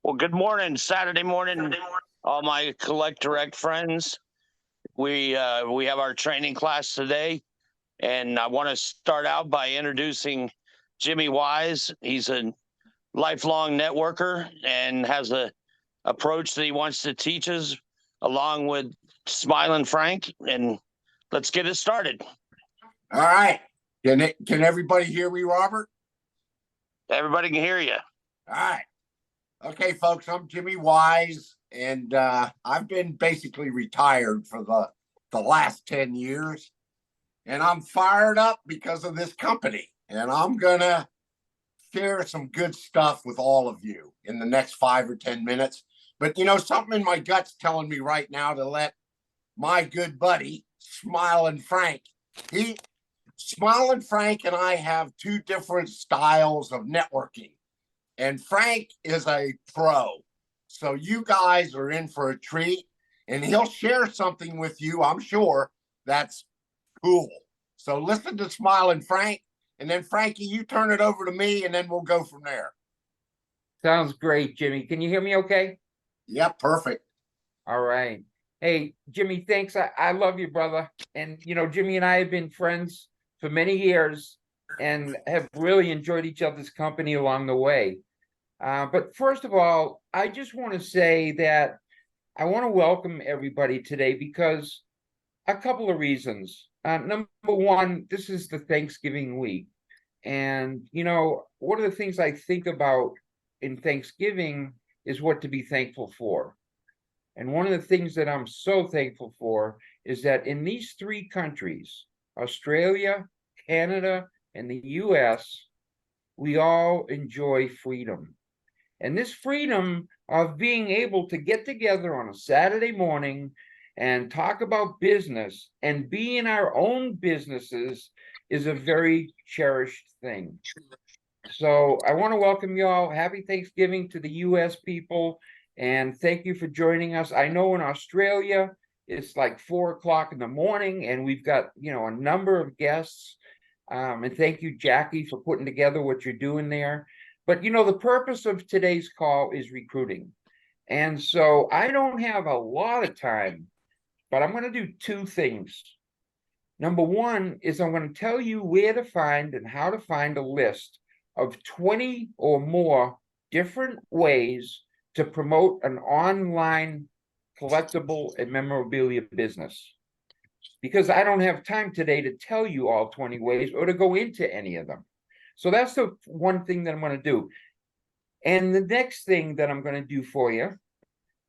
Well, good morning, Saturday morning, all my Collect Direct friends. We have our training class today, and I want to start out by introducing Jimmy Wise. He's a lifelong networker and has a approach that he wants to teach us, along with Smilin Frank. And let's get it started. All right. Can everybody hear me, Robert? Everybody can hear you. All right. Okay, folks, I'm Jimmy Wise, and I've been basically retired for the last 10 years, and I'm fired up because of this company, and I'm going to share some good stuff with all of you in the next 5 or 10 minutes. But, you know, something in my gut's telling me right now to let my good buddy, Smilin Frank, Smilin Frank and I have two different styles of networking. And Frank is a pro. So you guys are in for a treat, and he'll share something with you, I'm sure, that's cool. So listen to Smilin Frank, and then Frankie, you turn it over to me, and then we'll go from there. Sounds great, Jimmy. Can you hear me okay? Yep, perfect. All right. Hey, Jimmy, thanks. I love you, brother. And, you know, Jimmy and I have been friends for many years and have really enjoyed each other's company along the way. But first of all, I just want to say that I want to welcome everybody today because a couple of reasons. Number one, this is the Thanksgiving week. And, you know, one of the things I think about in Thanksgiving is what to be thankful for. And one of the things that I'm so thankful for is that in these three countries, Australia, Canada, and the US, we all enjoy freedom. And this freedom of being able to get together on a Saturday morning and talk about business and be in our own businesses is a very cherished thing. So I want to welcome you all. Happy Thanksgiving to the US people. And thank you for joining us. I know in Australia, it's like 4 o'clock in the morning, and we've got, you know, a number of guests. And thank you, Jackie, for putting together what you're doing there. But, you know, the purpose of today's call is recruiting. And so I don't have a lot of time, but I'm going to do two things. Number one is I'm going to tell you where to find and how to find a list of 20 or more different ways to promote an online collectible and memorabilia business. Because I don't have time today to tell you all 20 ways or to go into any of them. So that's the one thing that I'm going to do. And the next thing that I'm going to do for you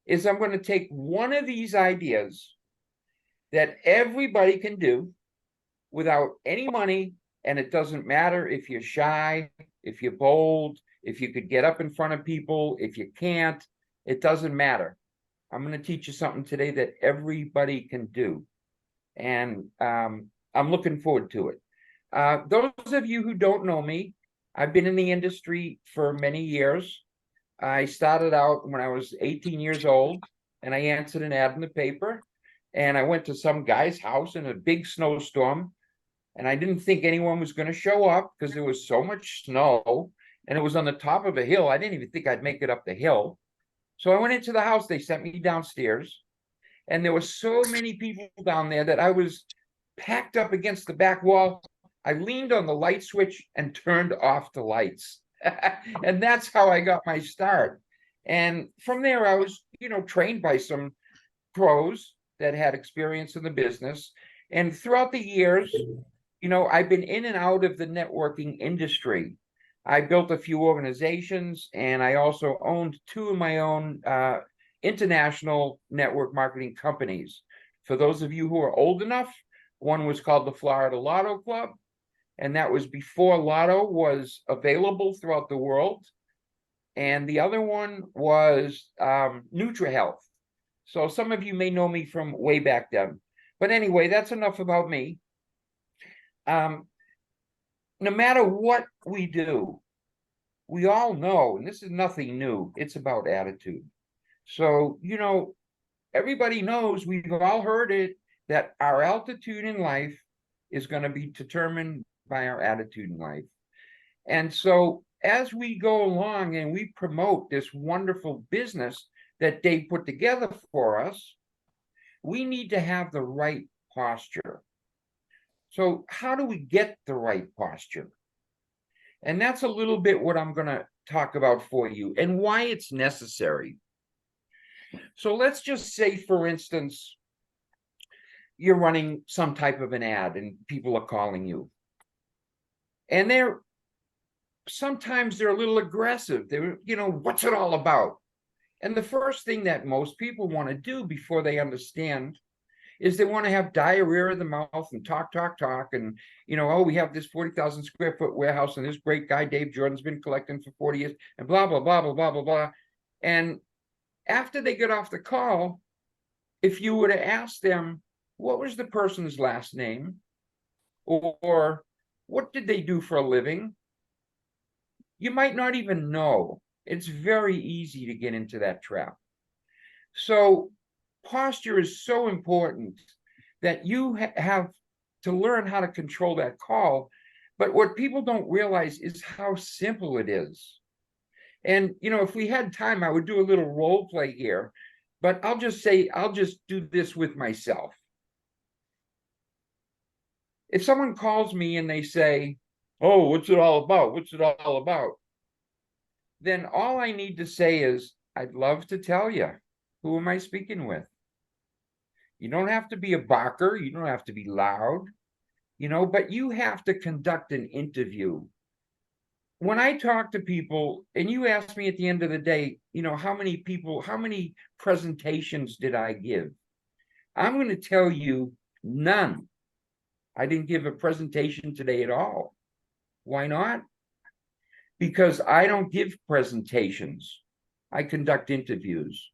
is I'm going to take one of these ideas that everybody can do without any money, and it doesn't matter if you're shy, if you're bold, if you could get up in front of people, if you can't, it doesn't matter. I'm going to teach you something today that everybody can do. And I'm looking forward to it. Those of you who don't know me, I've been in the industry for many years. I started out when I was 18 years old, and I answered an ad in the paper. And I went to some guy's house in a big snowstorm, and I didn't think anyone was going to show up because there was so much snow, and it was on the top of a hill. I didn't even think I'd make it up the hill. So I went into the house. They sent me downstairs, and there were so many people down there that I was packed up against the back wall. I leaned on the light switch and turned off the lights. And that's how I got my start. And from there, I was, you know, trained by some pros that had experience in the business. And throughout the years, you know, I've been in and out of the networking industry. I built a few organizations, and I also owned two of my own international network marketing companies. For those of you who are old enough, one was called the Florida Lotto Club, and that was before Lotto was available throughout the world. And the other one was NutriHealth. So some of you may know me from way back then. But anyway, that's enough about me. No matter what we do, we all know, and this is nothing new, it's about attitude. So, you know, everybody knows, we've all heard it, that our altitude in life is going to be determined by our attitude in life. And so as we go along and we promote this wonderful business that Dave put together for us, we need to have the right posture. So how do we get the right posture? And that's a little bit what I'm going to talk about for you and why it's necessary. So let's just say, for instance, you're running some type of an ad and people are calling you. And sometimes they're a little aggressive. They're, what's it all about? And the first thing that most people want to do before they understand is they want to have diarrhea of the mouth and talk. And, oh, we have this 40,000 square foot warehouse and this great guy, Dave Jordan's been collecting for 40 years and blah, blah, blah, blah, blah, blah, blah. And after they get off the call, if you were to ask them, what was the person's last name? Or what did they do for a living? You might not even know. It's very easy to get into that trap. So posture is so important that you have to learn how to control that call. But what people don't realize is how simple it is. And, if we had time, I would do a little role play here, but I'll just do this with myself. If someone calls me and they say, oh, what's it all about? What's it all about? Then all I need to say is, I'd love to tell you. Who am I speaking with? You don't have to be a barker. You don't have to be loud, but you have to conduct an interview. When I talk to people and you ask me at the end of the day, how many presentations did I give? I'm going to tell you none. I didn't give a presentation today at all. Why not? Because I don't give presentations. I conduct interviews.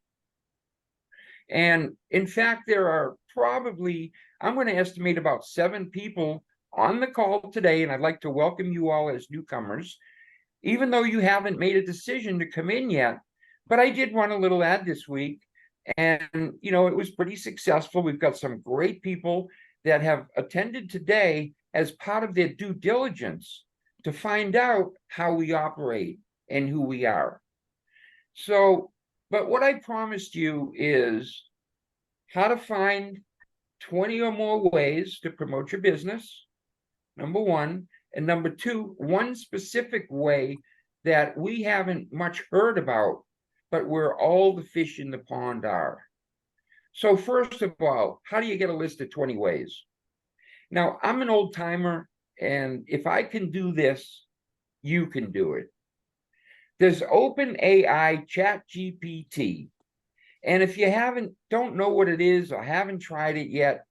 And in fact, there are probably, I'm going to estimate about 7 people on the call today, and I'd like to welcome you all as newcomers, even though you haven't made a decision to come in yet. But I did run a little ad this week, and it was pretty successful. We've got some great people that have attended today as part of their due diligence to find out how we operate and who we are. So, but what I promised you is how to find 20 or more ways to promote your business, number one. And number two, one specific way that we haven't much heard about, but where all the fish in the pond are. So first of all, how do you get a list of 20 ways? Now, I'm an old timer, and if I can do this, you can do it. There's OpenAI ChatGPT. And if you don't know what it is or haven't tried it yet,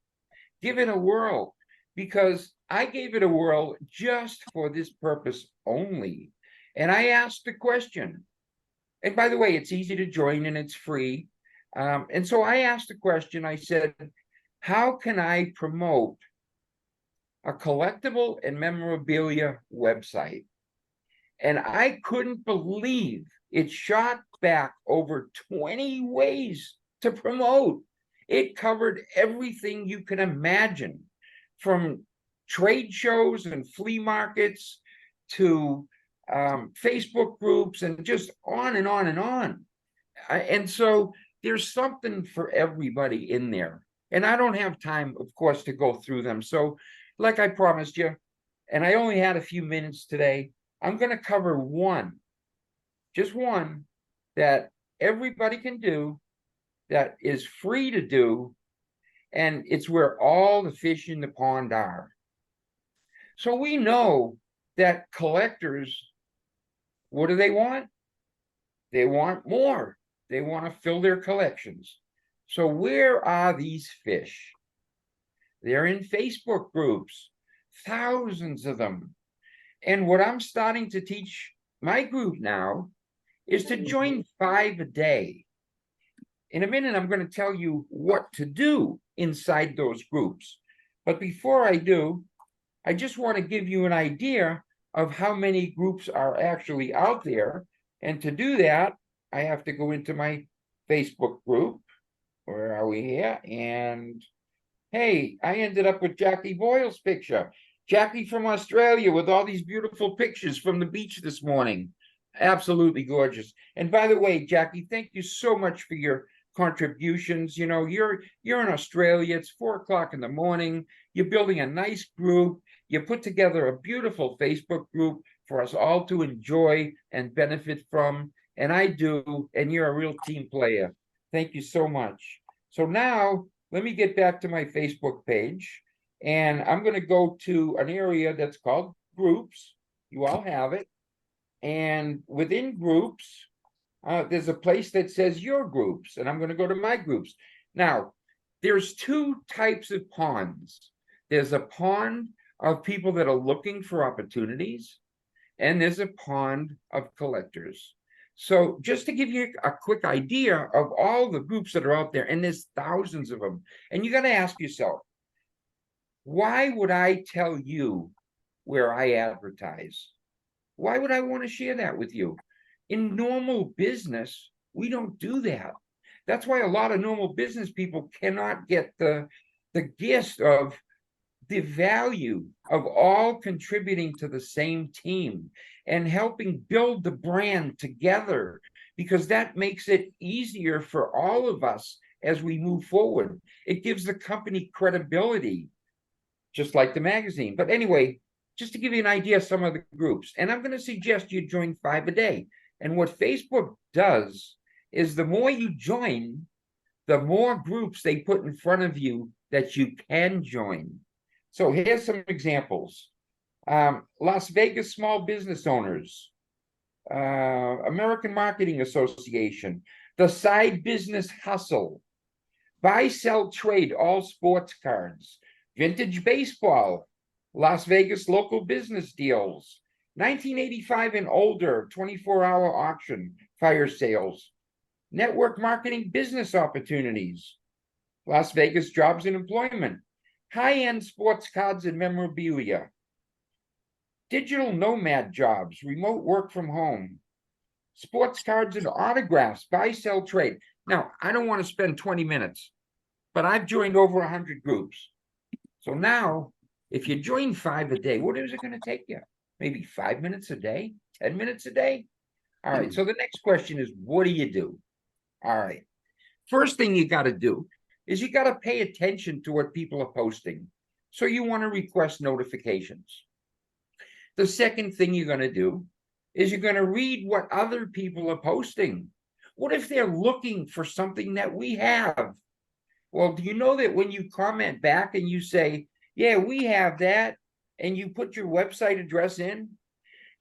give it a whirl, because I gave it a whirl just for this purpose only. And I asked the question, and by the way, it's easy to join and it's free. And so I asked the question, I said, how can I promote a collectible and memorabilia website? And I couldn't believe it shot back over 20 ways to promote. It covered everything you can imagine, from trade shows and flea markets to Facebook groups and just on and on and on. And so there's something for everybody in there. And I don't have time, of course, to go through them. So like I promised you, and I only had a few minutes today, I'm going to cover just one, that everybody can do, that is free to do, and it's where all the fish in the pond are. So we know that collectors, what do they want? They want more. They want to fill their collections. So where are these fish? They're in Facebook groups, thousands of them. And what I'm starting to teach my group now is to join 5 a day. In a minute, I'm going to tell you what to do inside those groups. But before I do, I just want to give you an idea of how many groups are actually out there. And to do that, I have to go into my Facebook group. Where are we here? And hey, I ended up with Jackie Boyle's picture. Jackie from Australia with all these beautiful pictures from the beach this morning. Absolutely gorgeous. And by the way, Jackie, thank you so much for your contributions. You know, you're in Australia, it's 4 o'clock in the morning, you're building a nice group, you put together a beautiful Facebook group for us all to enjoy and benefit from. And I do, and you're a real team player. Thank you so much. So now let me get back to my Facebook page, and I'm going to go to an area that's called groups. You all have it. And within groups, there's a place that says your groups, and I'm going to go to my groups. Now, there's two types of ponds. There's a pond of people that are looking for opportunities, and there's a pond of collectors. So just to give you a quick idea of all the groups that are out there, and there's thousands of them, and you got to ask yourself, why would I tell you where I advertise? Why would I want to share that with you? In normal business, we don't do that. That's why a lot of normal business people cannot get the gist of the value of all contributing to the same team and helping build the brand together, because that makes it easier for all of us as we move forward. It gives the company credibility, just like the magazine. But anyway, just to give you an idea of some of the groups, and I'm going to suggest you join 5 a day. And what Facebook does is the more you join, the more groups they put in front of you that you can join. So here's some examples. Las Vegas Small Business Owners, American Marketing Association, the Side Business Hustle, Buy, Sell, Trade, All Sports Cards, Vintage Baseball, Las Vegas Local Business Deals, 1985 and older, 24-hour auction, fire sales, Network Marketing Business Opportunities, Las Vegas Jobs and Employment, high-end sports cards and memorabilia, digital nomad jobs, remote work from home, sports cards and autographs, buy, sell, trade. Now, I don't want to spend 20 minutes, but I've joined over 100 groups. So now, if you join 5 a day, what is it going to take you? Maybe 5 minutes a day, 10 minutes a day? All right, so the next question is, what do you do? All right, first thing you got to do is you got to pay attention to what people are posting. So you want to request notifications. The second thing you're going to do is you're going to read what other people are posting. What if they're looking for something that we have? Well, do you know that when you comment back and you say, yeah, we have that, and you put your website address in,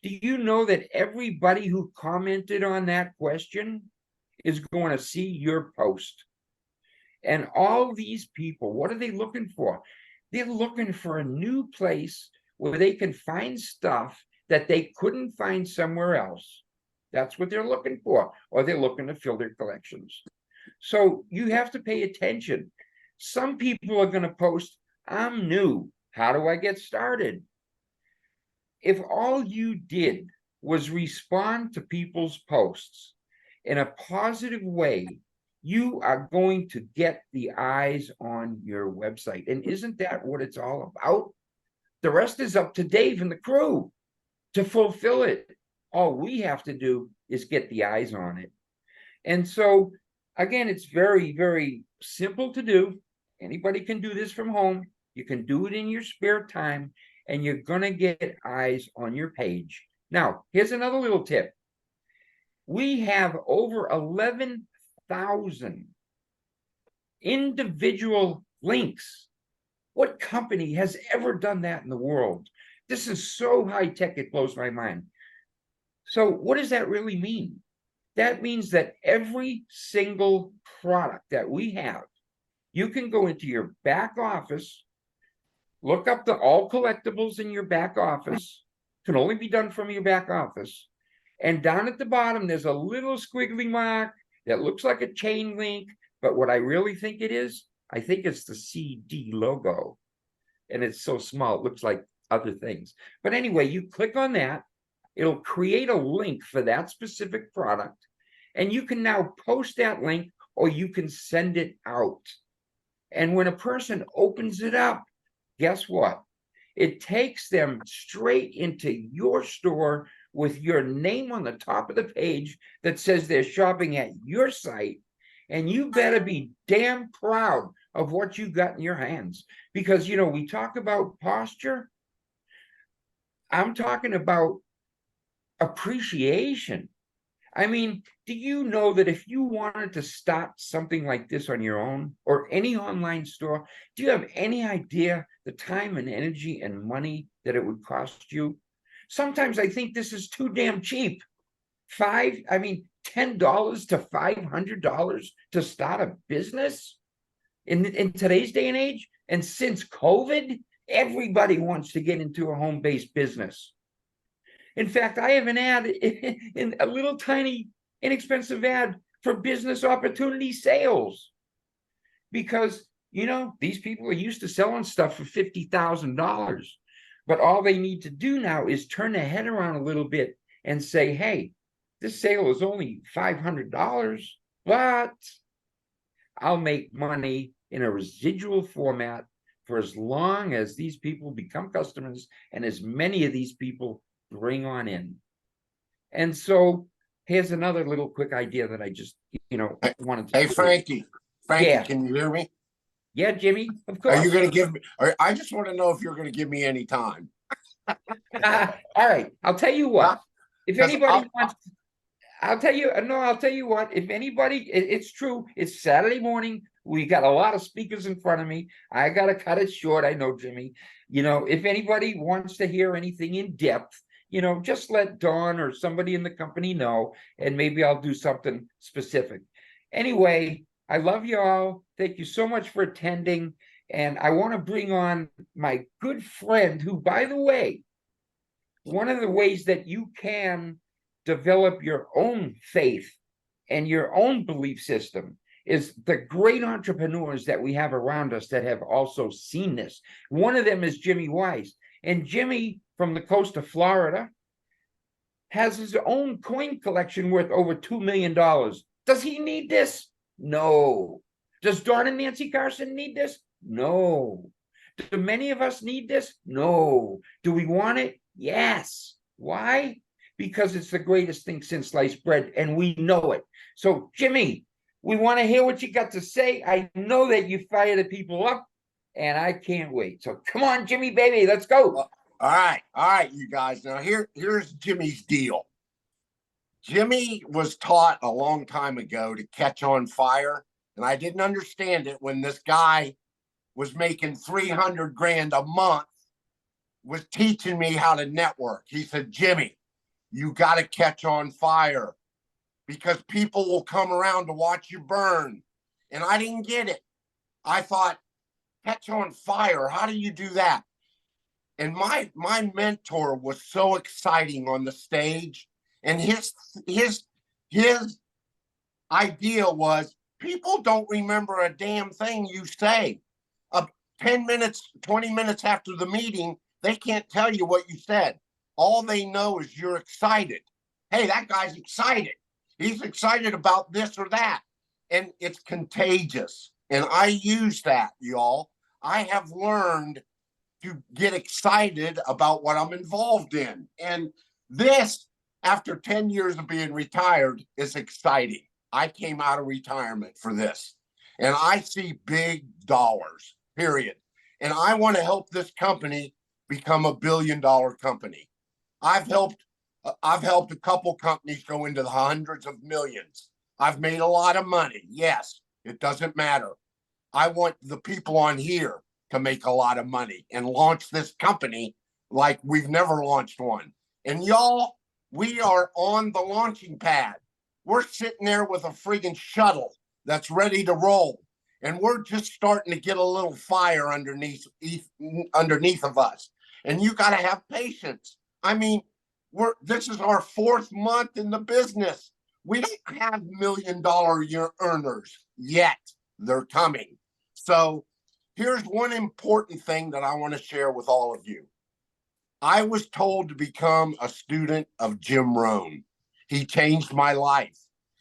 do you know that everybody who commented on that question is going to see your post? And all these people, what are they looking for? They're looking for a new place where they can find stuff that they couldn't find somewhere else. That's what they're looking for, or they're looking to fill their collections. So you have to pay attention. Some people are going to post, I'm new. How do I get started? If all you did was respond to people's posts in a positive way, you are going to get the eyes on your website. And isn't that what it's all about? The rest is up to Dave and the crew to fulfill it. All we have to do is get the eyes on it. And so, again, it's very, very simple to do. Anybody can do this from home. You can do it in your spare time, and you're going to get eyes on your page. Now, here's another little tip. We have over 11,000 individual links. What company has ever done that in the world? This is so high tech, it blows my mind. So what does that really mean? That means that every single product that we have, you can go into your back office, look up the all collectibles in your back office, can only be done from your back office. And down at the bottom, there's a little squiggly mark that looks like a chain link. But what I really think it is, I think it's the CD logo. And it's so small, it looks like other things. But anyway, you click on that, it'll create a link for that specific product. And you can now post that link, or you can send it out. And when a person opens it up, guess what? It takes them straight into your store with your name on the top of the page that says they're shopping at your site. And you better be damn proud of what you got in your hands. Because, you know, we talk about posture. I'm talking about appreciation. I mean, do you know that if you wanted to start something like this on your own or any online store, do you have any idea the time and energy and money that it would cost you? Sometimes I think this is too damn cheap. $10 to $500 to start a business in today's day and age. And since COVID, everybody wants to get into a home-based business. In fact, I have an ad in a little tiny inexpensive ad for business opportunity sales. Because, you know, these people are used to selling stuff for $50,000. But all they need to do now is turn their head around a little bit and say, hey, this sale is only $500, but I'll make money in a residual format for as long as these people become customers and as many of these people bring on in. And so here's another little quick idea that I just, wanted to. Hey, Frankie, Yeah. Can you hear me? Yeah, Jimmy, of course. Are you going to give me, I just want to know if you're going to give me any time. All right, I'll tell you what. If anybody wants, I'll tell you what, if anybody, it's true, it's Saturday morning. We got a lot of speakers in front of me. I got to cut it short. I know, Jimmy. If anybody wants to hear anything in depth, just let Dawn or somebody in the company know, and maybe I'll do something specific. Anyway, I love you all. Thank you so much for attending. And I want to bring on my good friend who, by the way, one of the ways that you can develop your own faith and your own belief system is the great entrepreneurs that we have around us that have also seen this. One of them is Jimmy Weise. And Jimmy, from the coast of Florida, has his own coin collection worth over $2 million. Does he need this? No. Does Dawn and Nancy Carson need this? No. Do many of us need this? No. Do we want it? Yes. Why? Because it's the greatest thing since sliced bread, and we know it. So, Jimmy, we want to hear what you got to say. I know that you fire the people up, and I can't wait. So come on, Jimmy, baby, let's go. All right, you guys. Now here's Jimmy's deal. Jimmy was taught a long time ago to catch on fire, and I didn't understand it when this guy was making 300 grand a month, was teaching me how to network. He said, Jimmy, you got to catch on fire because people will come around to watch you burn. And I didn't get it. I thought, catch on fire, how do you do that? And my mentor was so exciting on the stage. And his idea was, people don't remember a damn thing you say. 10 minutes, 20 minutes after the meeting, they can't tell you what you said. All they know is you're excited. Hey, that guy's excited. He's excited about this or that. And it's contagious. And I use that, y'all. I have learned to get excited about what I'm involved in. And this, after 10 years of being retired, is exciting. I came out of retirement for this. And I see big dollars, period. And I want to help this company become $1 billion company. I've helped a couple companies go into the hundreds of millions. I've made a lot of money. Yes, it doesn't matter. I want the people on here to make a lot of money and launch this company like we've never launched one. And y'all, we are on the launching pad. We're sitting there with a friggin' shuttle that's ready to roll. And we're just starting to get a little fire underneath of us. And you got to have patience. I mean, this is our 4th month in the business. We don't have $1 million year earners yet. They're coming. So here's one important thing that I want to share with all of you. I was told to become a student of Jim Rohn. He changed my life.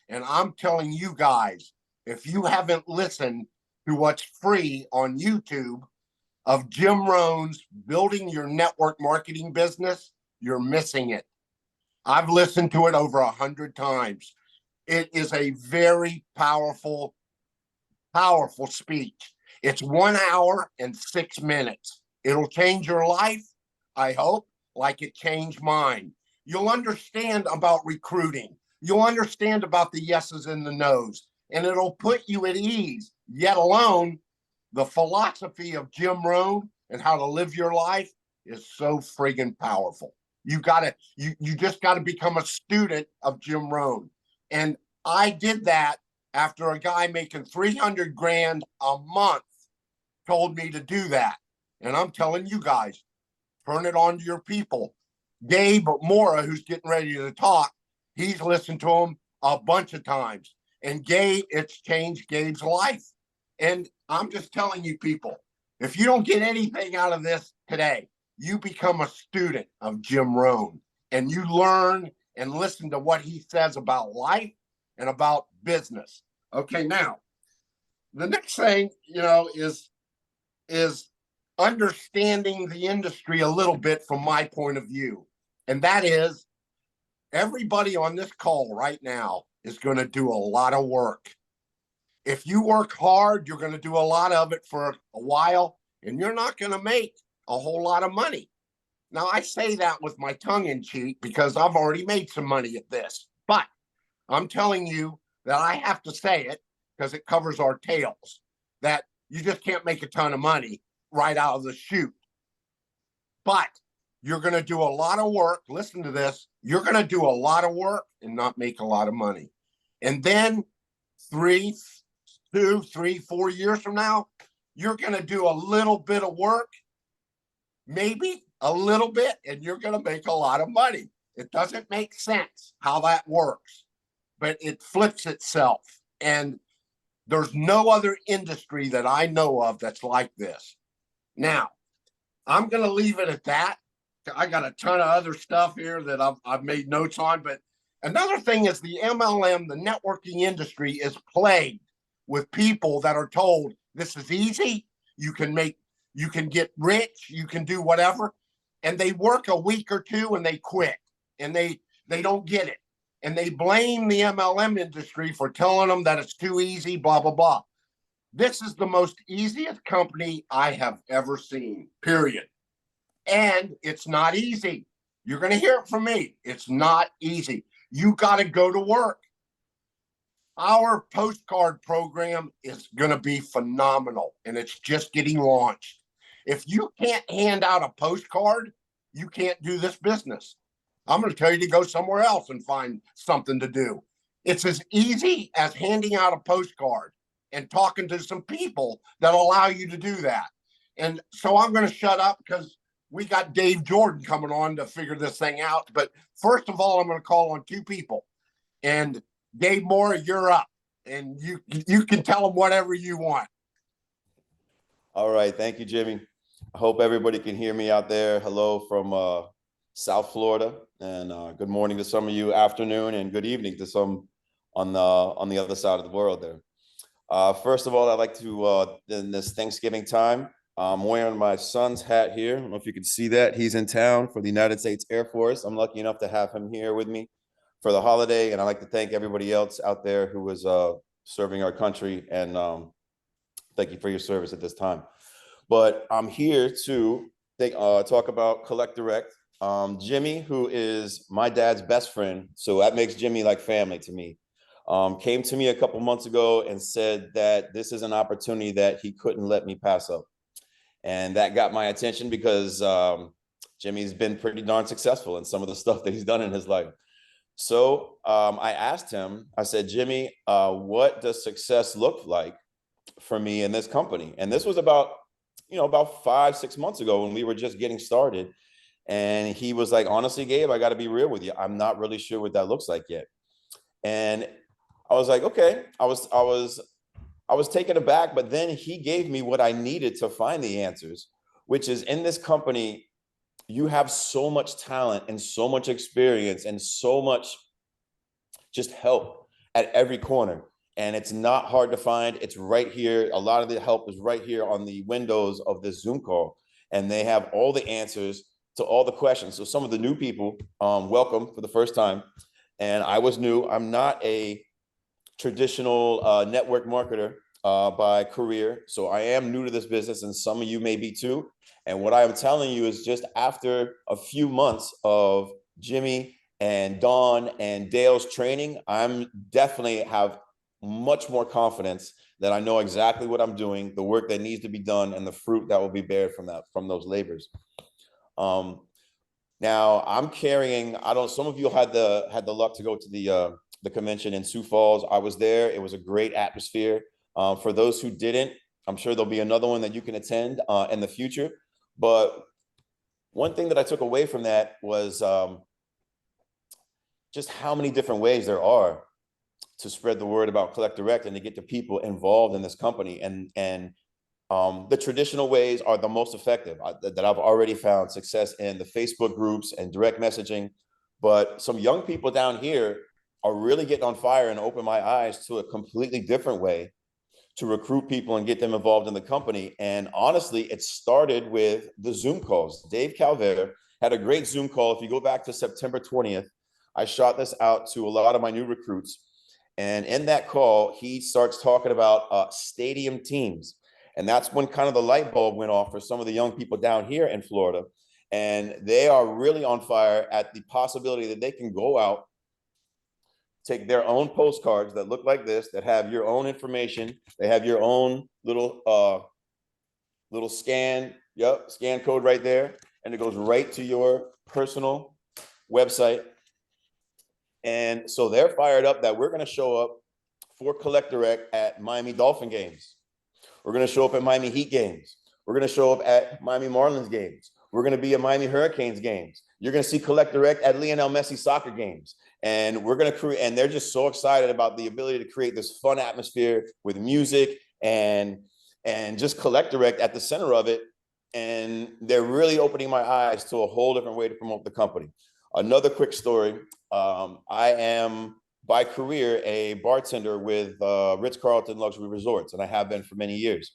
And I'm telling you guys, if you haven't listened to what's free on YouTube, of Jim Rohn's Building Your Network Marketing Business, you're missing it. I've listened to it over 100 times. It is a very powerful, powerful speech. It's 1 hour and 6 minutes. It'll change your life, I hope, like it changed mine. You'll understand about recruiting. You'll understand about the yeses and the nos, and it'll put you at ease, yet alone the philosophy of Jim Rohn and how to live your life is so friggin' powerful. You just gotta become a student of Jim Rohn. And I did that after a guy making 300 grand a month told me to do that. And I'm telling you guys, turn it on to your people. Gabe Mora, who's getting ready to talk, he's listened to him a bunch of times. And Gabe, it's changed Gabe's life. And I'm just telling you people, if you don't get anything out of this today, you become a student of Jim Rohn and you learn and listen to what he says about life and about business. Okay, now, the next thing, is understanding the industry a little bit from my point of view. And that is, everybody on this call right now is going to do a lot of work. If you work hard, you're going to do a lot of it for a while, and you're not going to make a whole lot of money. Now, I say that with my tongue in cheek because I've already made some money at this, but I'm telling you that I have to say it because it covers our tails, that you just can't make a ton of money right out of the chute. But you're going to do a lot of work. Listen to this. You're going to do a lot of work and not make a lot of money. And then 3, 2, 3, 4 years from now, you're going to do a little bit of work, maybe a little bit, and you're going to make a lot of money. It doesn't make sense how that works, but it flips itself. And there's no other industry that I know of that's like this. Now, I'm going to leave it at that. I got a ton of other stuff here that I've made notes on, but another thing is the MLM, the networking industry, is plagued with people that are told this is easy, you can get rich, you can do whatever, and they work a week or two and they quit, and they don't get it, and they blame the MLM industry for telling them that it's too easy, blah blah blah. This is the most easiest company I have ever seen, period. And it's not easy. You're going to hear it from me. It's not easy. You got to go to work. Our postcard program is going to be phenomenal, and it's just getting launched. If you can't hand out a postcard, you can't do this business. I'm going to tell you to go somewhere else and find something to do. It's as easy as handing out a postcard and talking to some people that allow you to do that. And so I'm going to shut up because we got Dave Jordan coming on to figure this thing out. But first of all, I'm going to call on 2 people. And Dave Mora, you're up. And you can tell them whatever you want. All right. Thank you, Jimmy. I hope everybody can hear me out there. Hello from South Florida. And good morning to some of you, afternoon, and good evening to some on the other side of the world there. First of all, I'd like to, in this Thanksgiving time, I'm wearing my son's hat here. I don't know if you can see that. He's in town for the United States Air Force. I'm lucky enough to have him here with me for the holiday. And I'd like to thank everybody else out there who was serving our country. And thank you for your service at this time. But I'm here to talk about Collect Direct. Jimmy, who is my dad's best friend, so that makes Jimmy like family to me, came to me a couple months ago and said that this is an opportunity that he couldn't let me pass up. And that got my attention because Jimmy's been pretty darn successful in some of the stuff that he's done in his life. So I asked him, I said, Jimmy, what does success look like for me in this company? And this was about 5-6 months ago when we were just getting started. And he was like, honestly, Gabe, I got to be real with you. I'm not really sure what that looks like yet. And I was like, okay, I was taken aback, but then he gave me what I needed to find the answers, which is in this company, you have so much talent and so much experience and so much just help at every corner. and it's not hard to find. It's right here. A lot of the help is right here on the windows of this Zoom call, and they have all the answers to all the questions. So some of the new people, welcome for the first time. And I was new. I'm not a traditional network marketer by career. So I am new to this business, and some of you may be too. And what I am telling you is just after a few months of Jimmy and Dawn and Dale's training, I'm definitely have much more confidence that I know exactly what I'm doing, the work that needs to be done, and the fruit that will be bared from those labors. Now I'm carrying, some of you had the luck to go to the convention in Sioux Falls. I was there. It was a great atmosphere. For those who didn't, I'm sure there'll be another one that you can attend in the future. But one thing that I took away from that was just how many different ways there are to spread the word about Collect Direct and to get the people involved in this company. And the traditional ways are the most effective that I've already found success in, the Facebook groups and direct messaging. But some young people down here are really getting on fire and open my eyes to a completely different way to recruit people and get them involved in the company. And honestly, it started with the Zoom calls. Dave Calver had a great Zoom call. If you go back to September 20th, I shot this out to a lot of my new recruits. And in that call, he starts talking about stadium teams. And that's when kind of the light bulb went off for some of the young people down here in Florida. And they are really on fire at the possibility that they can go out, take their own postcards that look like this, that have your own information. They have your own little scan code right there. And it goes right to your personal website. And so they're fired up that we're going to show up for Collect Direct at Miami Dolphin games. We're going to show up at Miami Heat games. We're going to show up at Miami Marlins games. We're going to be at Miami Hurricanes games. You're going to see Collect Direct at Lionel Messi soccer games. And we're going to create, and they're just so excited about the ability to create this fun atmosphere with music and just Collect Direct at the center of it. And they're really opening my eyes to a whole different way to promote the company. Another quick story. I am by career a bartender with Ritz-Carlton Luxury Resorts, and I have been for many years.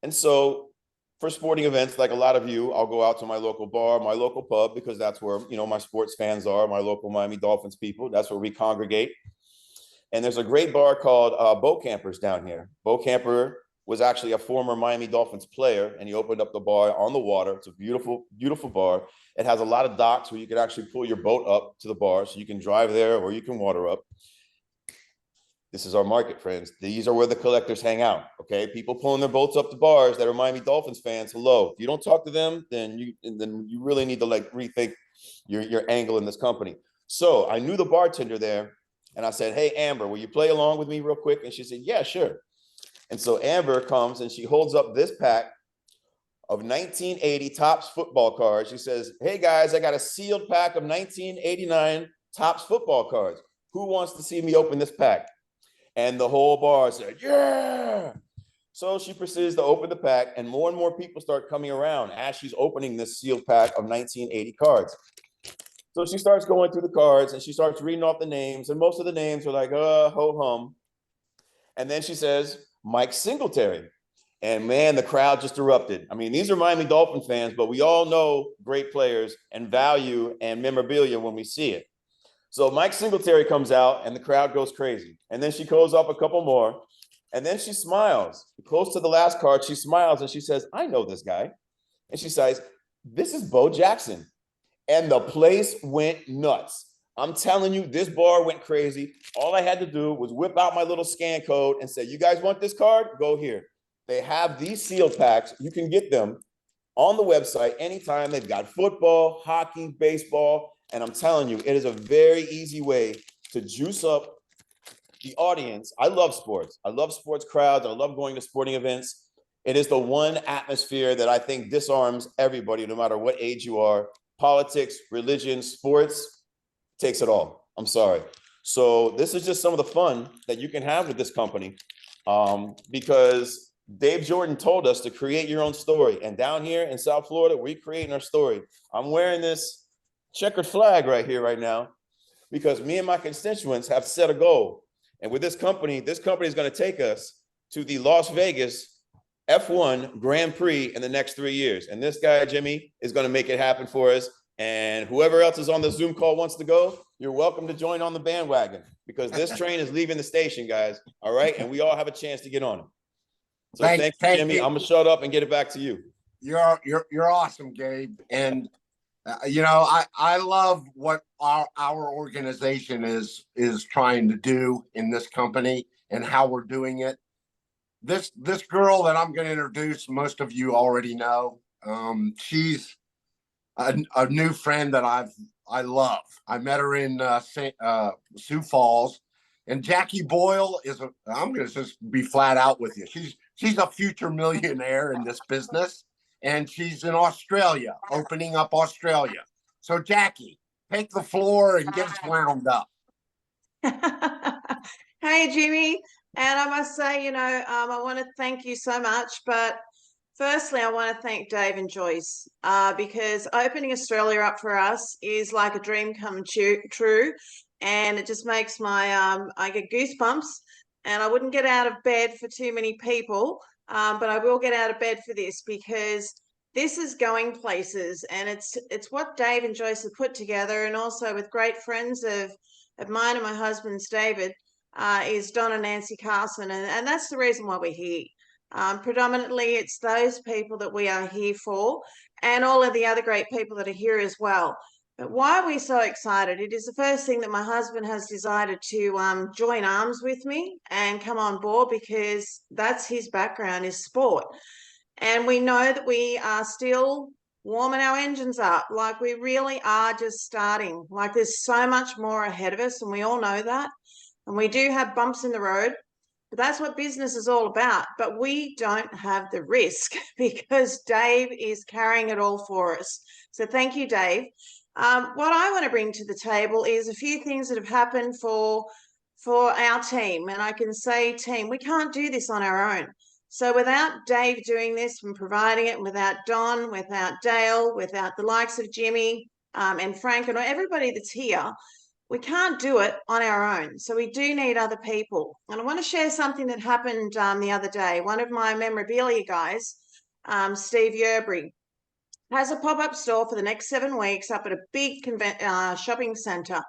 And so for sporting events, like a lot of you, I'll go out to my local bar, my local pub, because that's where, my sports fans are, my local Miami Dolphins people. That's where we congregate. And there's a great bar called Boat Campers down here. Boat Camper was actually a former Miami Dolphins player, and he opened up the bar on the water. It's a beautiful, beautiful bar. It has a lot of docks where you can actually pull your boat up to the bar, so you can drive there or you can water up. This is our market, friends. These are where the collectors hang out, okay? People pulling their boats up to bars that are Miami Dolphins fans. Hello. If you don't talk to them, then you really need to rethink your angle in this company. So I knew the bartender there, and I said, "Hey, Amber, will you play along with me real quick?" And she said, "Yeah, sure." And so Amber comes and she holds up this pack of 1980 Topps football cards. She says, "Hey guys, I got a sealed pack of 1989 Topps football cards. Who wants to see me open this pack?" And the whole bar said, "Yeah." So she proceeds to open the pack, and more people start coming around as she's opening this sealed pack of 1980 cards. So she starts going through the cards and she starts reading off the names, and most of the names are like, ho hum. And then she says, "Mike Singletary." And man, the crowd just erupted. I mean, these are Miami Dolphin fans, but we all know great players and value and memorabilia when we see it. So Mike Singletary comes out and the crowd goes crazy. And then she goes up a couple more, and then she smiles. Close to the last card, she smiles and she says, "I know this guy." And she says, "This is Bo Jackson." And the place went nuts. I'm telling you, this bar went crazy. All I had to do was whip out my little scan code and say, "You guys want this card? Go here." They have these sealed packs. You can get them on the website anytime. They've got football, hockey, baseball. And I'm telling you, it is a very easy way to juice up the audience. I love sports. I love sports crowds. I love going to sporting events. It is the one atmosphere that I think disarms everybody, no matter what age you are. Politics, religion, sports, takes it all. I'm sorry. So this is just some of the fun that you can have with this company, because Dave Jordan told us to create your own story. And down here in South Florida, we're creating our story. I'm wearing this checkered flag right here, right now, because me and my constituents have set a goal. And with this company is going to take us to the Las Vegas F1 Grand Prix in the next 3 years. And this guy, Jimmy, is going to make it happen for us. And whoever else is on the Zoom call wants to go, you're welcome to join on the bandwagon, because this train is leaving the station, guys. All right. And we all have a chance to get on it. So thank you, Jimmy. I'm going to shut up and get it back to you. You're awesome, Gabe. And you know, I love what our organization is trying to do in this company and how we're doing it. This girl that I'm going to introduce, most of you already know. She's a new friend that I love. I met her in Sioux Falls, and Jackie Boyle I'm going to just be flat out with you. She's a future millionaire in this business, and she's in Australia, opening up Australia. So Jackie, take the floor and get us wound up. Hey, Jimmy. And I must say, you know, I want to thank you so much. But firstly, I want to thank Dave and Joyce because opening Australia up for us is like a dream come true. And it just makes my, I get goosebumps, and I wouldn't get out of bed for too many people. But I will get out of bed for this, because this is going places, and it's what Dave and Joyce have put together, and also with great friends of mine and my husband's, David, is Don and Nancy Carson, and that's the reason why we're here. Predominantly, it's those people that we are here for, and all of the other great people that are here as well. But why are we so excited? It is the first thing that my husband has decided to join arms with me and come on board, because that's his background, is sport. And we know that we are still warming our engines up. Like, we really are just starting. Like, there's so much more ahead of us, and we all know that. And we do have bumps in the road, but that's what business is all about. But we don't have the risk because Dave is carrying it all for us. So thank you, Dave. What I want to bring to the table is a few things that have happened for our team. And I can say, team, we can't do this on our own. So without Dave doing this and providing it, without Don, without Dale, without the likes of Jimmy and Frank and everybody that's here, we can't do it on our own. So we do need other people. And I want to share something that happened the other day. One of my memorabilia guys, Steve Yerbury, has a pop-up store for the next 7 weeks up at a big shopping centre.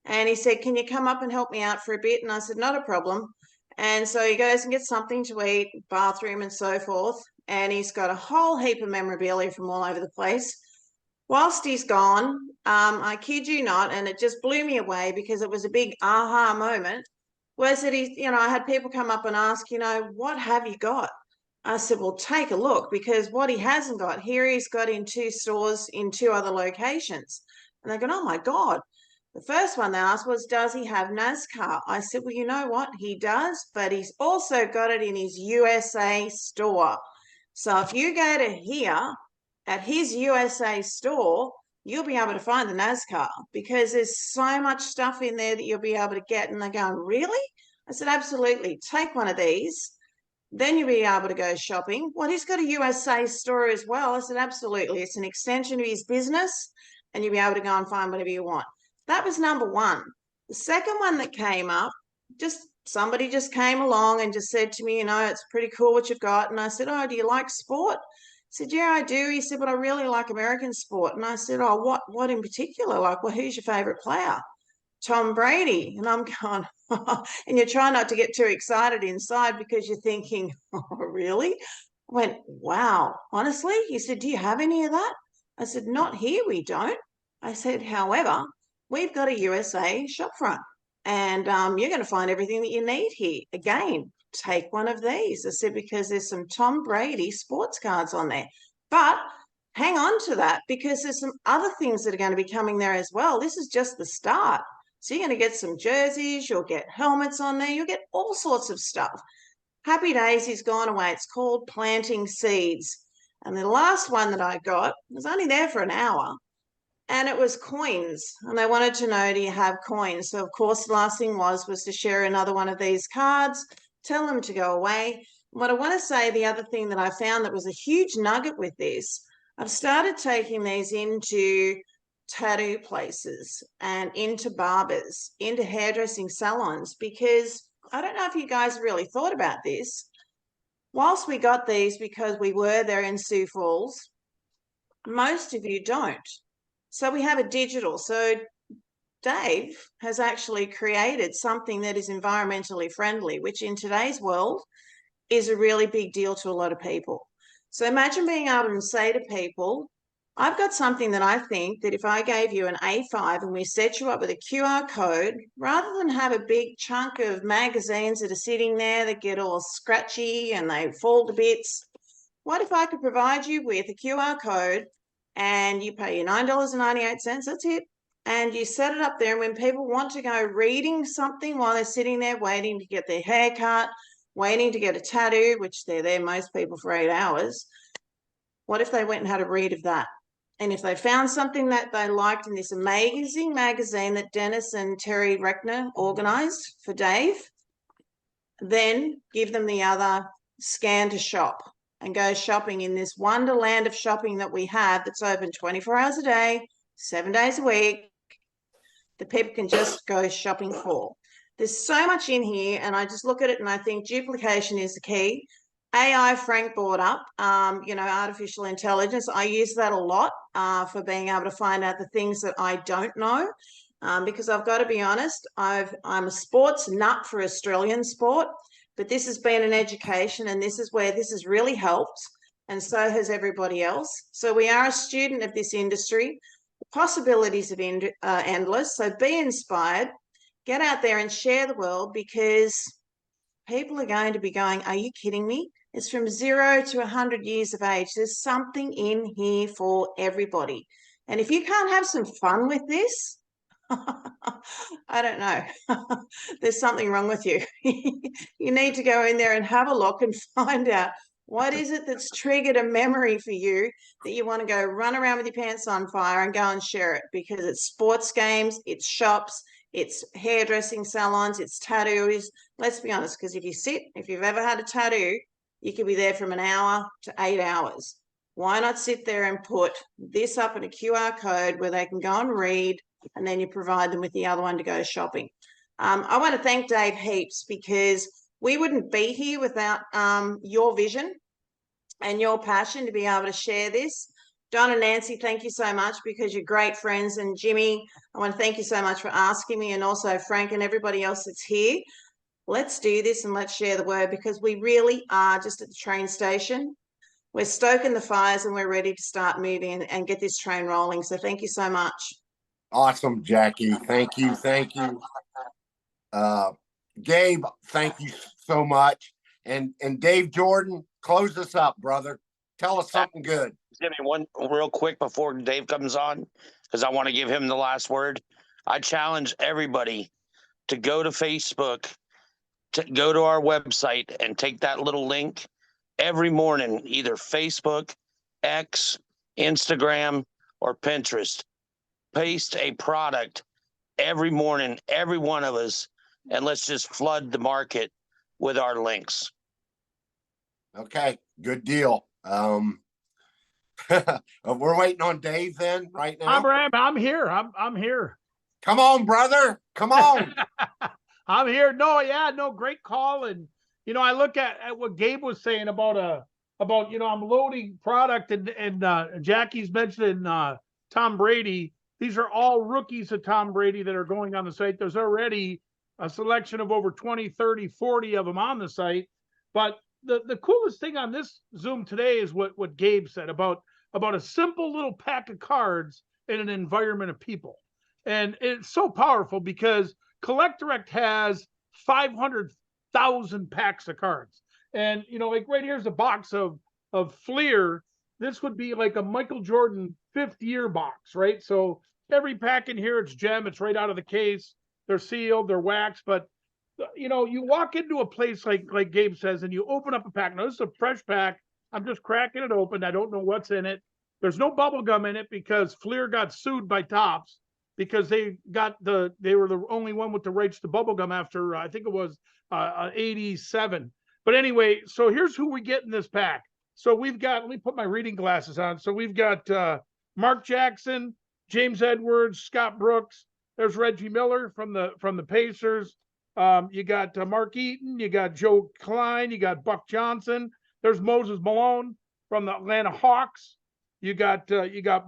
And he said, can you come up and help me out for a bit? And I said, not a problem. And so he goes and gets something to eat, bathroom and so forth. And he's got a whole heap of memorabilia from all over the place. Whilst he's gone, I kid you not, and it just blew me away because it was a big aha moment, was that I had people come up and ask, what have you got? I said, well, take a look, because what he hasn't got here, he's got in 2 stores in 2 other locations. And they're going, oh my God. The first one they asked was, does he have NASCAR? I said, well, you know what? He does, but he's also got it in his USA store. So if you go to here, at his USA store, you'll be able to find the NASCAR, because there's so much stuff in there that you'll be able to get. And they're going, really? I said, absolutely. Take one of these. Then you'll be able to go shopping. Well, he's got a USA store as well. I said, absolutely. It's an extension of his business, and you'll be able to go and find whatever you want. That was number one. The second one that came up, somebody just came along and just said to me, it's pretty cool what you've got. And I said, oh, do you like sport? He said, yeah, I do. He said, but I really like American sport. And I said, oh, what in particular? Like, well, who's your favorite player? Tom Brady. And I'm going, and you're trying not to get too excited inside, because you're thinking, oh, really? I went, wow, honestly? He said, do you have any of that? I said, not here, we don't. I said, however, we've got a USA shop front, and you're going to find everything that you need here. Again, take one of these. I said, because there's some Tom Brady sports cards on there. But hang on to that, because there's some other things that are going to be coming there as well. This is just the start. So you're going to get some jerseys, you'll get helmets on there, you'll get all sorts of stuff. Happy Days is gone away. It's called Planting Seeds. And the last one that I got was only there for an hour, and it was coins. And they wanted to know, do you have coins? So, of course, the last thing was to share another one of these cards, tell them to go away. What I want to say, the other thing that I found that was a huge nugget with this, I've started taking these into tattoo places and into barbers, into hairdressing salons, because I don't know if you guys really thought about this. Whilst we got these because we were there in Sioux Falls, most of you don't. So we have a digital. So Dave has actually created something that is environmentally friendly, which in today's world is a really big deal to a lot of people. So imagine being able to say to people, I've got something that I think that if I gave you an A5 and we set you up with a QR code, rather than have a big chunk of magazines that are sitting there that get all scratchy and they fall to bits, what if I could provide you with a QR code and you pay your $9.98, that's it, and you set it up there, and when people want to go reading something while they're sitting there waiting to get their hair cut, waiting to get a tattoo, which they're there, most people, for 8 hours, what if they went and had a read of that? And if they found something that they liked in this amazing magazine that Dennis and Terry Reckner organized for Dave, then give them the other scan to shop and go shopping in this wonderland of shopping that we have that's open 24 hours a day, 7 days a week, that people can just go shopping for. There's so much in here, and I just look at it and I think duplication is the key. AI, Frank brought up, artificial intelligence. I use that a lot for being able to find out the things that I don't know, because I've got to be honest, I'm a sports nut for Australian sport, but this has been an education, and this is where this has really helped, and so has everybody else. So we are a student of this industry. The possibilities are endless, so be inspired. Get out there and share the world, because people are going to be going, are you kidding me? It's from 0 to 100 years of age. There's something in here for everybody. And if you can't have some fun with this, I don't know. There's something wrong with you. You need to go in there and have a look and find out what is it that's triggered a memory for you that you want to go run around with your pants on fire and go and share it, because it's sports games, it's shops, it's hairdressing salons, it's tattoos. Let's be honest, because if you've ever had a tattoo, you could be there from an hour to 8 hours. Why not sit there and put this up in a QR code where they can go and read, and then you provide them with the other one to go shopping? I want to thank Dave heaps, because we wouldn't be here without your vision and your passion to be able to share this. Don and Nancy, thank you so much, because you're great friends. And Jimmy, I want to thank you so much for asking me, and also Frank and everybody else that's here. Let's do this and let's share the word, because we really are just at the train station. We're stoking the fires and we're ready to start moving and get this train rolling. So thank you so much. Awesome, Jackie. Thank you. Thank you. Gabe, thank you so much. And Dave Jordan, close us up, brother. Tell us something good. Give me one real quick before Dave comes on, because I want to give him the last word. I challenge everybody to go to Facebook, to go to our website and take that little link every morning, either Facebook, X, Instagram, or Pinterest. Paste a product every morning, every one of us, and let's just flood the market with our links. Okay, good deal. We're waiting on Dave then right now. I'm here. I'm here. Come on, brother. Come on. I'm here. No, great call. And I look at what Gabe was saying about I'm loading product, and Jackie's mentioning Tom Brady. These are all rookies of Tom Brady that are going on the site. There's already a selection of over 20, 30, 40 of them on the site. But the coolest thing on this Zoom today is what Gabe said about a simple little pack of cards in an environment of people. And it's so powerful, because Collect Direct has 500,000 packs of cards. And, like right here's a box of Fleer. This would be like a Michael Jordan 5th year box, right? So every pack in here, it's gem. It's right out of the case. They're sealed, they're waxed. But, you walk into a place like Gabe says, and you open up a pack. Now, this is a fresh pack. I'm just cracking it open. I don't know what's in it. There's no bubble gum in it, because Fleer got sued by Topps, because they were the only one with the rights to bubblegum after, I think it was 87. But anyway, so here's who we get in this pack. So we've got, let me put my reading glasses on. So we've got Mark Jackson, James Edwards, Scott Brooks. There's Reggie Miller from the Pacers. You got Mark Eaton, you got Joe Klein, you got Buck Johnson. There's Moses Malone from the Atlanta Hawks. You got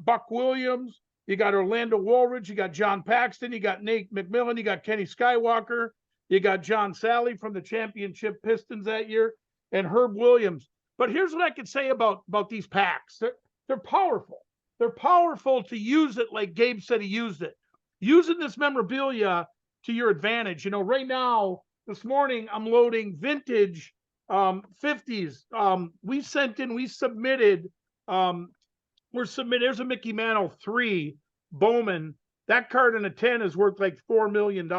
Buck Williams. You got Orlando Woolridge. You got John Paxton. You got Nate McMillan. You got Kenny Skywalker. You got John Sally from the championship Pistons that year, and Herb Williams. But here's what I could say about these packs. They're powerful. They're powerful to use it like Gabe said he used it. Using this memorabilia to your advantage. You know, right now, this morning, I'm loading vintage 50s. We submitted, there's a Mickey Mantle 3 Bowman. That card in a 10 is worth like $4 million,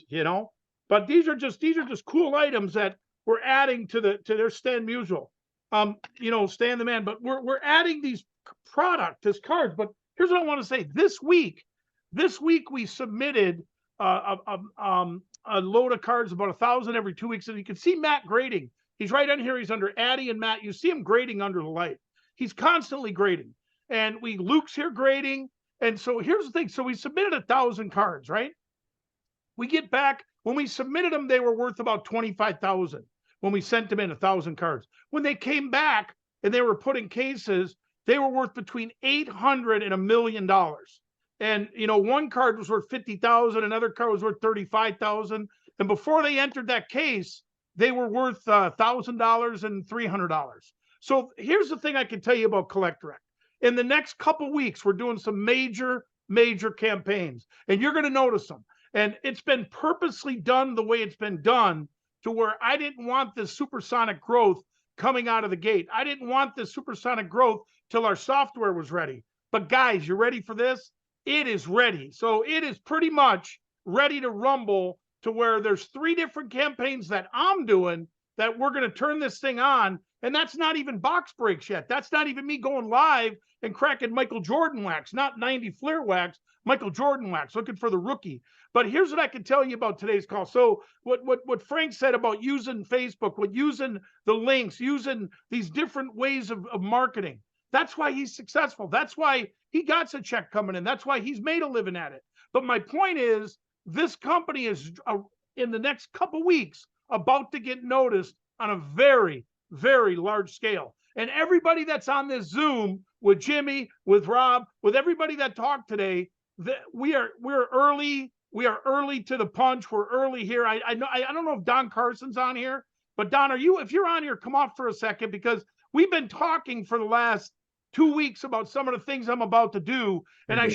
you know? But these are just cool items that we're adding to their Stan Musial. You know, Stan the Man, but we're adding these this cards. But here's what I want to say. This week we submitted a load of cards, about 1,000 every 2 weeks. And you can see Matt grading. He's right on here. He's under Addy and Matt. You see him grading under the light. He's constantly grading. And Luke's here grading. And so here's the thing. So we submitted 1,000 cards, right? We get back, when we submitted them, they were worth about 25,000 when we sent them in 1,000 cards. When they came back and they were put in cases, they were worth between $800 and $1 million. And, you know, one card was worth 50,000, another card was worth 35,000. And before they entered that case, they were worth $1,000 and $300. So here's the thing I can tell you about Collect Direct. In the next couple weeks, we're doing some major campaigns, and you're going to notice them. And it's been purposely done the way it's been done, to where I didn't want this supersonic growth coming out of the gate. I didn't want this supersonic growth till our software was ready. But guys, you ready for this? It is ready. So it is pretty much ready to rumble, to where there's 3 different campaigns that I'm doing that we're going to turn this thing on. And that's not even box breaks yet. That's not even me going live and cracking Michael Jordan wax, not 90 Fleer wax, Michael Jordan wax, looking for the rookie. But here's what I can tell you about today's call. So what Frank said about using Facebook, using the links, using these different ways of marketing, that's why he's successful. That's why he got a check coming in. That's why he's made a living at it. But my point is, this company is in the next couple weeks about to get noticed on a very, very large scale. And everybody that's on this Zoom with Jimmy, with Rob, with everybody that talked today, we're early. We are early to the punch. We're early here. I don't know if Don Carson's on here, but Don, if you're on here, come off for a second, because we've been talking for the last 2 weeks about some of the things I'm about to do. And I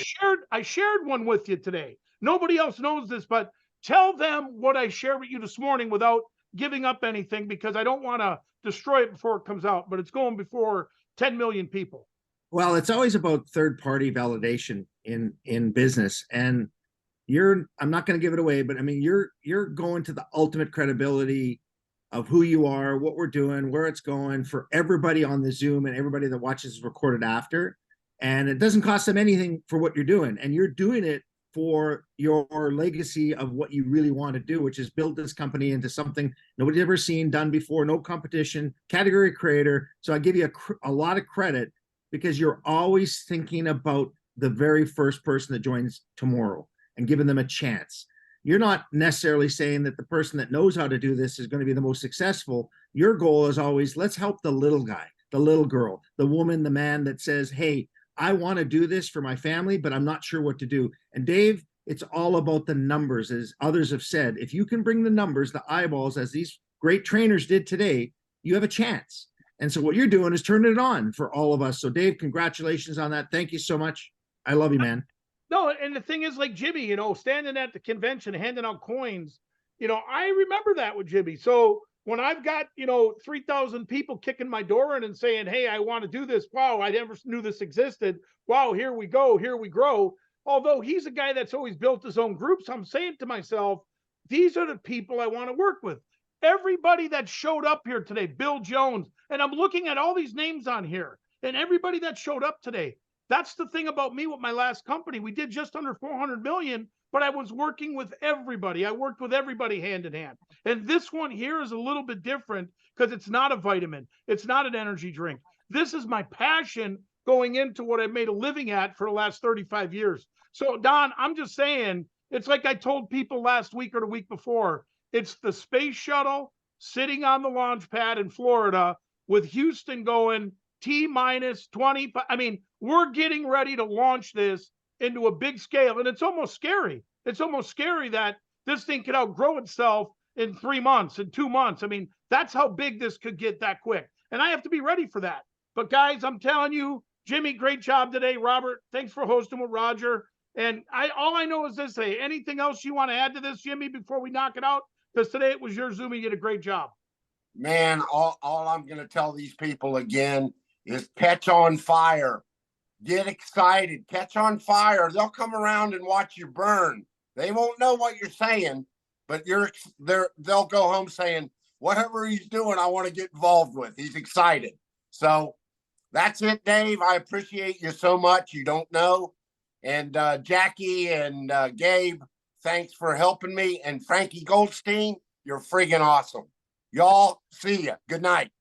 shared one with you today. Nobody else knows this, but tell them what I shared with you this morning without giving up anything, because I don't want to destroy it before it comes out, but it's going before 10 million people. Well, it's always about third-party validation in business. And I'm not going to give it away, but I mean, you're going to the ultimate credibility of who you are, what we're doing, where it's going, for everybody on the Zoom and everybody that watches recorded after. And it doesn't cost them anything for what you're doing. And you're doing it for your legacy of what you really want to do, which is build this company into something nobody's ever seen, done before, no competition, category creator. So I give you a lot of credit, because you're always thinking about the very first person that joins tomorrow and giving them a chance. You're not necessarily saying that the person that knows how to do this is going to be the most successful. Your goal is always, let's help the little guy, the little girl, the woman, the man that says, hey, I want to do this for my family, but I'm not sure what to do. And Dave, it's all about the numbers, as others have said. If you can bring the numbers, the eyeballs, as these great trainers did today, you have a chance. And so what you're doing is turning it on for all of us. So Dave, congratulations on that. Thank you so much. I love you, man. No, and the thing is, like Jimmy, you know, standing at the convention, handing out coins, you know, I remember that with Jimmy. So when I've got, 3,000 people kicking my door in and saying, hey, I want to do this. Wow, I never knew this existed. Wow, here we go. Here we grow. Although he's a guy that's always built his own groups, I'm saying to myself, these are the people I want to work with. Everybody that showed up here today, Bill Jones, and I'm looking at all these names on here, and everybody that showed up today. That's the thing about me with my last company. We did just under 400 million, but I was working with everybody. I worked with everybody hand in hand. And this one here is a little bit different, because it's not a vitamin. It's not an energy drink. This is my passion going into what I've made a living at for the last 35 years. So Don, I'm just saying, it's like I told people last week or the week before, It's the space shuttle sitting on the launch pad in Florida with Houston going T minus 20. I mean, we're getting ready to launch this into a big scale. And it's almost scary. It's almost scary that this thing could outgrow itself in 3 months, in 2 months. I mean, that's how big this could get that quick. And I have to be ready for that. But guys, I'm telling you, Jimmy, great job today. Robert, thanks for hosting with Roger. And all I know is this, hey, anything else you want to add to this, Jimmy, before we knock it out? Because today it was your Zoom. You did a great job. Man, all I'm going to tell these people again is catch on fire. Get excited. Catch on fire. They'll come around and watch you burn. They won't know what you're saying, but they'll go home saying, whatever he's doing, I want to get involved with. He's excited. So that's it, Dave. I appreciate you so much. You don't know. And Jackie and Gabe, thanks for helping me. And Frankie Goldstein, you're friggin' awesome. Y'all, see ya. Good night.